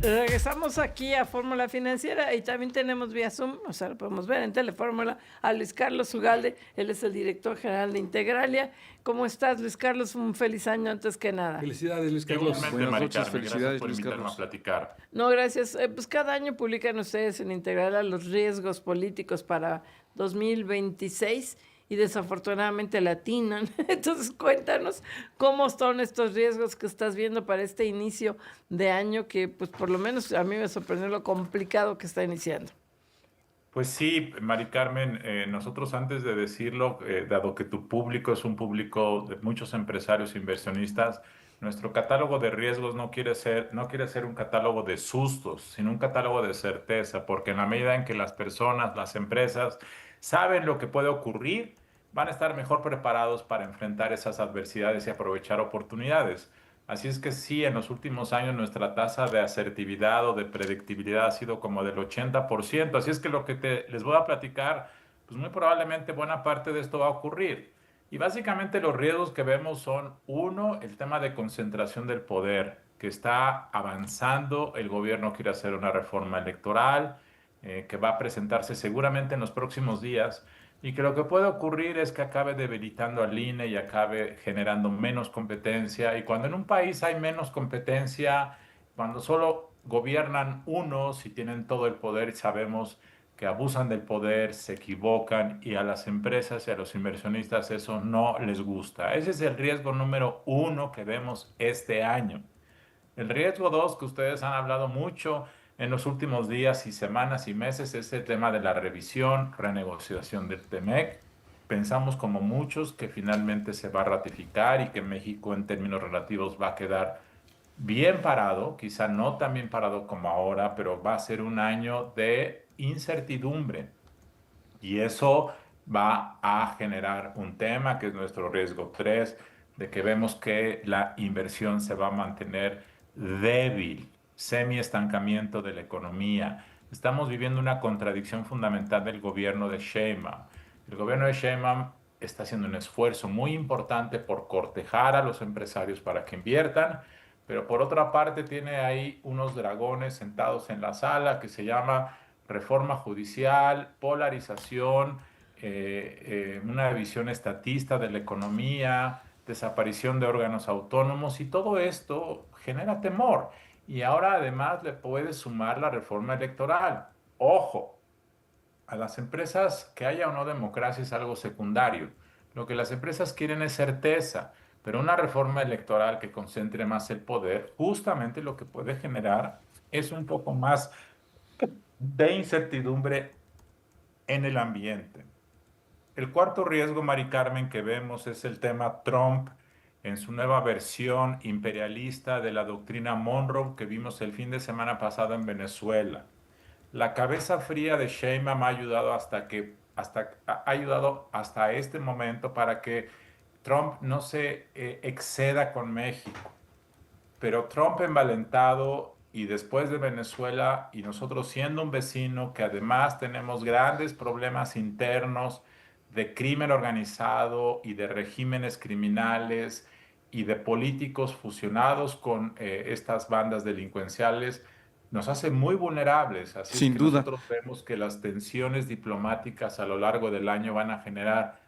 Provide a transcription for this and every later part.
Regresamos aquí a Fórmula Financiera y también tenemos vía Zoom, o sea, lo podemos ver en Telefórmula, a Luis Carlos Ugalde, él es el director general de Integralia. ¿Cómo estás, Luis Carlos? Un feliz año antes que nada. Felicidades, Luis Carlos. Igualmente, Buenas Mari noches, Carmen, gracias felicidades, por Luis invitarme a Carlos. platicar. No, gracias. Pues cada año publican ustedes en Integralia los riesgos políticos para 2026 y desafortunadamente le atinan. Entonces, cuéntanos cómo son estos riesgos que estás viendo para este inicio de año que, pues, por lo menos a mí me sorprendió lo complicado que está iniciando. Pues sí, Mari Carmen, nosotros antes de decirlo, dado que tu público es un público de muchos empresarios e inversionistas, nuestro catálogo de riesgos no quiere ser un catálogo de sustos, sino un catálogo de certeza, porque en la medida en que las personas, las empresas saben lo que puede ocurrir, van a estar mejor preparados para enfrentar esas adversidades y aprovechar oportunidades. Así es que sí, en los últimos años nuestra tasa de asertividad o de predictibilidad ha sido como del 80%. Así es que lo que les voy a platicar, pues muy probablemente buena parte de esto va a ocurrir. Y básicamente los riesgos que vemos son, uno, el tema de concentración del poder, que está avanzando. El gobierno quiere hacer una reforma electoral, que va a presentarse seguramente en los próximos días. Y que lo que puede ocurrir es que acabe debilitando al INE y acabe generando menos competencia. Y cuando en un país hay menos competencia, cuando solo gobiernan unos y tienen todo el poder, sabemos que abusan del poder, se equivocan y a las empresas y a los inversionistas eso no les gusta. Ese es el riesgo número uno que vemos este año. El riesgo dos, que ustedes han hablado mucho en los últimos días y semanas y meses, es el tema de la revisión, renegociación del TEMEC. Pensamos como muchos que finalmente se va a ratificar y que México en términos relativos va a quedar bien parado, quizá no tan bien parado como ahora, pero va a ser un año de incertidumbre. Y eso va a generar un tema que es nuestro riesgo 3, de que vemos que la inversión se va a mantener débil, semi-estancamiento de la economía. Estamos viviendo una contradicción fundamental del gobierno de Sheinbaum. El gobierno de Sheinbaum está haciendo un esfuerzo muy importante por cortejar a los empresarios para que inviertan, pero por otra parte tiene ahí unos dragones sentados en la sala que se llama reforma judicial, polarización, una visión estatista de la economía, desaparición de órganos autónomos y todo esto genera temor. Y ahora además le puede sumar la reforma electoral. Ojo, a las empresas que haya o no democracia es algo secundario. Lo que las empresas quieren es certeza, pero una reforma electoral que concentre más el poder, justamente lo que puede generar es un poco más de incertidumbre en el ambiente. El cuarto riesgo, Mari Carmen, que vemos es el tema Trump en su nueva versión imperialista de la doctrina Monroe que vimos el fin de semana pasado en Venezuela. La cabeza fría de Sheinbaum ha ayudado hasta este momento para que Trump no se exceda con México. Pero Trump envalentado y después de Venezuela y nosotros siendo un vecino que además tenemos grandes problemas internos de crimen organizado y de regímenes criminales y de políticos fusionados con estas bandas delincuenciales, nos hace muy vulnerables. Así es Sin que duda. nosotros vemos que las tensiones diplomáticas a lo largo del año van a generar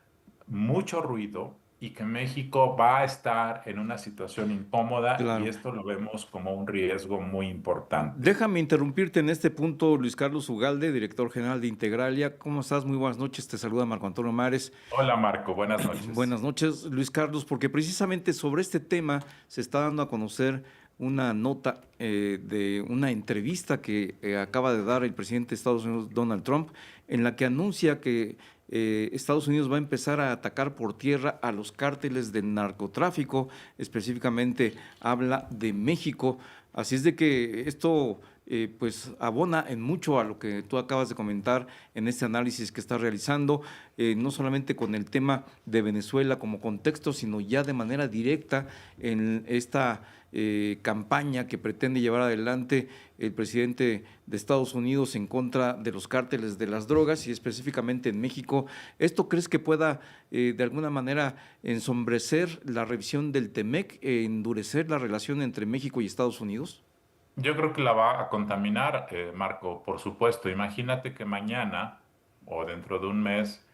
mucho ruido y que México va a estar en una situación incómoda y Claro. esto lo vemos como un riesgo muy importante. Déjame interrumpirte en este punto, Luis Carlos Ugalde, director general de Integralia. ¿Cómo estás? Muy buenas noches. Te saluda Marco Antonio Mares. Hola Marco, buenas noches. Buenas noches, Luis Carlos, porque precisamente sobre este tema se está dando a conocer una nota de una entrevista que acaba de dar el presidente de Estados Unidos, Donald Trump, en la que anuncia que Estados Unidos va a empezar a atacar por tierra a los cárteles del narcotráfico, específicamente habla de México. Así es de que esto pues abona en mucho a lo que tú acabas de comentar en este análisis que estás realizando, no solamente con el tema de Venezuela como contexto, sino ya de manera directa en esta campaña que pretende llevar adelante el presidente de Estados Unidos en contra de los cárteles de las drogas y específicamente en México. ¿Esto crees que pueda de alguna manera ensombrecer la revisión del TEMEC, endurecer la relación entre México y Estados Unidos? Yo creo que la va a contaminar, Marco, por supuesto. Imagínate que mañana o dentro de un mes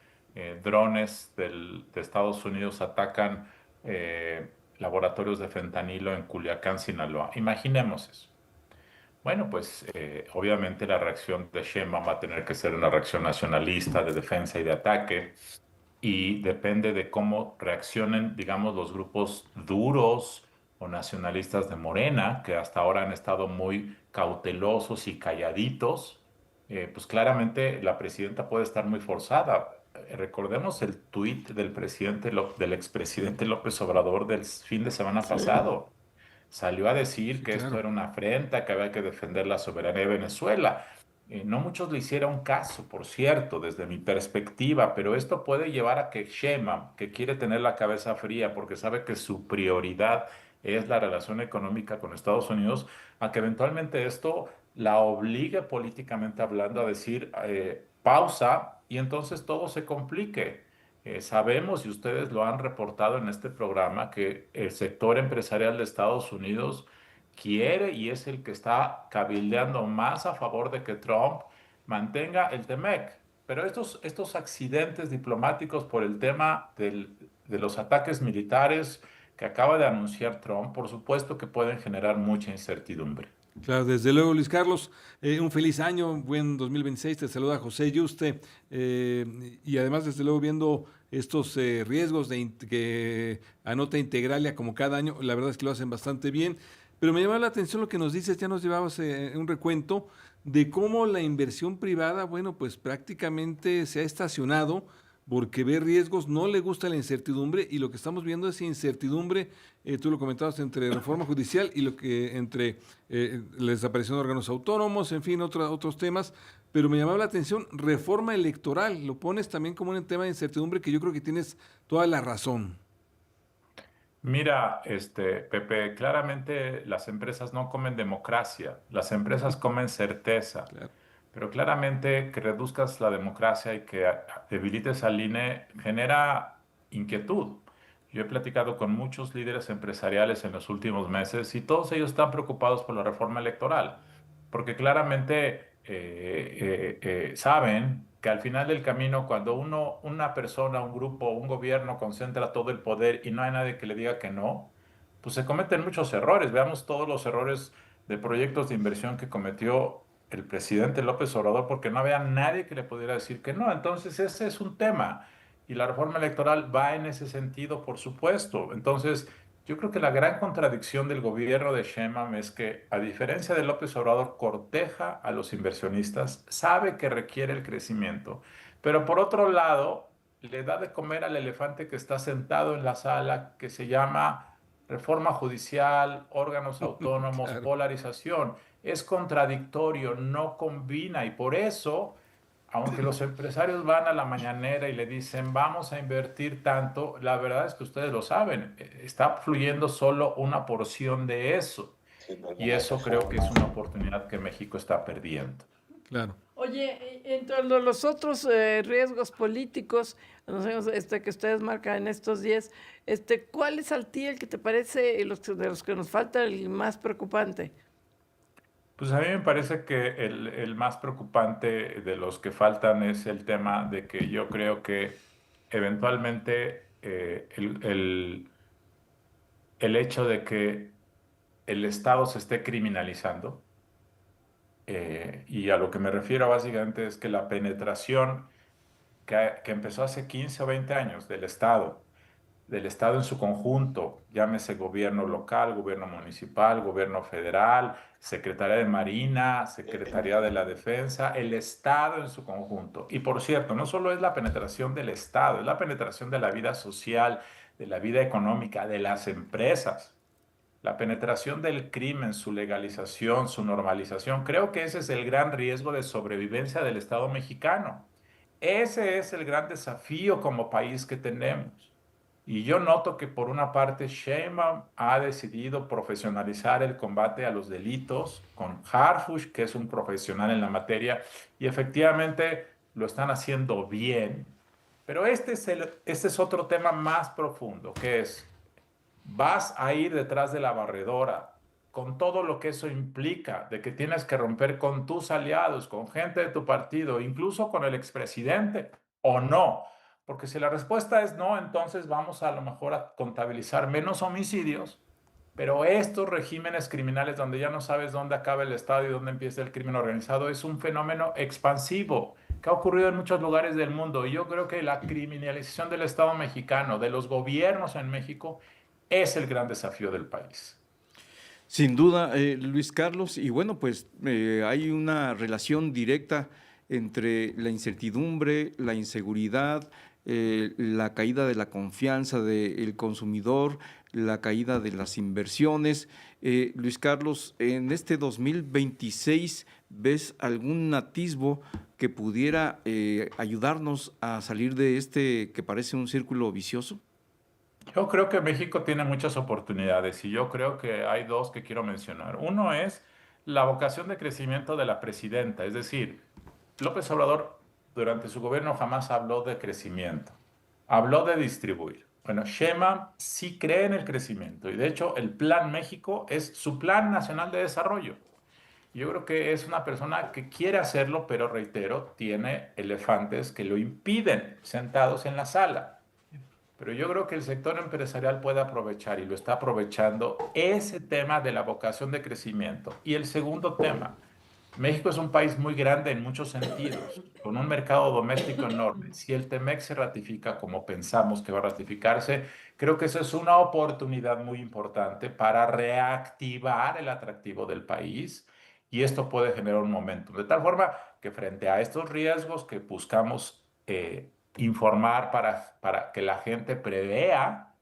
drones de Estados Unidos atacan laboratorios de fentanilo en Culiacán, Sinaloa. Imaginemos eso. Bueno, pues obviamente la reacción de Sheinbaum va a tener que ser una reacción nacionalista, de defensa y de ataque, y depende de cómo reaccionen, digamos, los grupos duros o nacionalistas de Morena, que hasta ahora han estado muy cautelosos y calladitos. Pues claramente la presidenta puede estar muy forzada. Recordemos el tuit del del expresidente López Obrador del fin de semana Sí, pasado. Salió a decir Sí, que esto claro. era una afrenta, que había que defender la soberanía de Venezuela. No muchos le hicieron caso, por cierto, desde mi perspectiva, pero esto puede llevar a que Sheinbaum, que quiere tener la cabeza fría porque sabe que su prioridad es la relación económica con Estados Unidos, a que eventualmente esto la obligue políticamente hablando a decir pausa y entonces todo se complique. Sabemos, y ustedes lo han reportado en este programa, que el sector empresarial de Estados Unidos quiere y es el que está cabildeando más a favor de que Trump mantenga el TEMEC. Pero estos accidentes diplomáticos por el tema de los ataques militares que acaba de anunciar Trump, por supuesto que pueden generar mucha incertidumbre. Claro, desde luego, Luis Carlos, un feliz año, buen 2026, te saluda José Yuste, y además, desde luego, viendo estos riesgos que anota Integralia como cada año, la verdad es que lo hacen bastante bien, pero me llama la atención lo que nos dices, ya nos llevabas un recuento de cómo la inversión privada, bueno, pues prácticamente se ha estacionado porque ve riesgos, no le gusta la incertidumbre y lo que estamos viendo es incertidumbre, tú lo comentabas, entre reforma judicial y lo que entre la desaparición de órganos autónomos, en fin, otros temas, pero me llamaba la atención reforma electoral, lo pones también como un tema de incertidumbre que yo creo que tienes toda la razón. Mira, Pepe, claramente las empresas no comen democracia, las empresas comen certeza. Claro. Pero claramente que reduzcas la democracia y que debilites al INE genera inquietud. Yo he platicado con muchos líderes empresariales en los últimos meses y todos ellos están preocupados por la reforma electoral, porque claramente saben que al final del camino, cuando una persona, un grupo, un gobierno concentra todo el poder y no hay nadie que le diga que no, pues se cometen muchos errores. Veamos todos los errores de proyectos de inversión que cometió el presidente López Obrador porque no había nadie que le pudiera decir que no. Entonces ese es un tema y la reforma electoral va en ese sentido, por supuesto. Entonces yo creo que la gran contradicción del gobierno de Sheinbaum es que, a diferencia de López Obrador, corteja a los inversionistas, sabe que requiere el crecimiento, pero por otro lado le da de comer al elefante que está sentado en la sala, que se llama reforma judicial, órganos autónomos, Claro. polarización. Es contradictorio, no combina y por eso, aunque los empresarios van a la mañanera y le dicen vamos a invertir tanto, la verdad es que ustedes lo saben, está fluyendo solo una porción de eso y eso creo que es una oportunidad que México está perdiendo. Claro. Oye, entre los otros riesgos políticos, no sé, que ustedes marcan en estos días, ¿cuál es a ti el que te parece de los que nos falta el más preocupante? Pues a mí me parece que el más preocupante de los que faltan es el tema de que yo creo que eventualmente el hecho de que el Estado se esté criminalizando, y a lo que me refiero básicamente es que la penetración que empezó hace 15 o 20 años del Estado en su conjunto, llámese gobierno local, gobierno municipal, gobierno federal, Secretaría de Marina, Secretaría de la Defensa, el Estado en su conjunto. Y por cierto, no solo es la penetración del Estado, es la penetración de la vida social, de la vida económica, de las empresas. La penetración del crimen, su legalización, su normalización, creo que ese es el gran riesgo de sobrevivencia del Estado mexicano. Ese es el gran desafío como país que tenemos. Y yo noto que por una parte Sheinbaum ha decidido profesionalizar el combate a los delitos con Harfush, que es un profesional en la materia, y efectivamente lo están haciendo bien. Pero este es otro tema más profundo, que es, vas a ir detrás de la barredora con todo lo que eso implica, de que tienes que romper con tus aliados, con gente de tu partido, incluso con el expresidente, o no. Porque si la respuesta es no, entonces vamos a lo mejor a contabilizar menos homicidios, pero estos regímenes criminales donde ya no sabes dónde acaba el Estado y dónde empieza el crimen organizado es un fenómeno expansivo que ha ocurrido en muchos lugares del mundo. Y yo creo que la criminalización del Estado mexicano, de los gobiernos en México, es el gran desafío del país. Sin duda, Luis Carlos, y bueno, pues hay una relación directa entre la incertidumbre, la inseguridad, la caída de la confianza del consumidor, la caída de las inversiones. Luis Carlos, en este 2026, ¿ves algún atisbo que pudiera ayudarnos a salir de este que parece un círculo vicioso? Yo creo que México tiene muchas oportunidades y yo creo que hay dos que quiero mencionar. Uno es la vocación de crecimiento de la presidenta, es decir, López Obrador durante su gobierno jamás habló de crecimiento, habló de distribuir. Bueno, Sheinbaum sí cree en el crecimiento y de hecho el Plan México es su Plan Nacional de Desarrollo. Yo creo que es una persona que quiere hacerlo, pero reitero, tiene elefantes que lo impiden sentados en la sala. Pero yo creo que el sector empresarial puede aprovechar y lo está aprovechando ese tema de la vocación de crecimiento. Y el segundo tema, México es un país muy grande en muchos sentidos, con un mercado doméstico enorme. Si el TEMEC se ratifica como pensamos que va a ratificarse, creo que eso es una oportunidad muy importante para reactivar el atractivo del país y esto puede generar un momento. De tal forma que frente a estos riesgos que buscamos informar para que la gente prevea,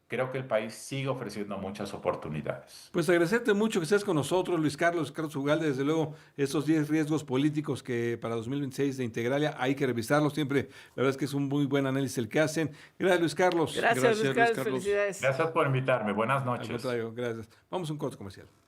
creo que el país sigue ofreciendo muchas oportunidades. Pues agradecerte mucho que estés con nosotros, Luis Carlos Ugalde. Desde luego, estos 10 riesgos políticos que para 2026 de Integralia hay que revisarlos siempre. La verdad es que es un muy buen análisis el que hacen. Gracias, Luis Carlos. Gracias, Luis Carlos. Felicidades. Gracias por invitarme. Buenas Al noches. contrario, gracias. Vamos a un corte comercial.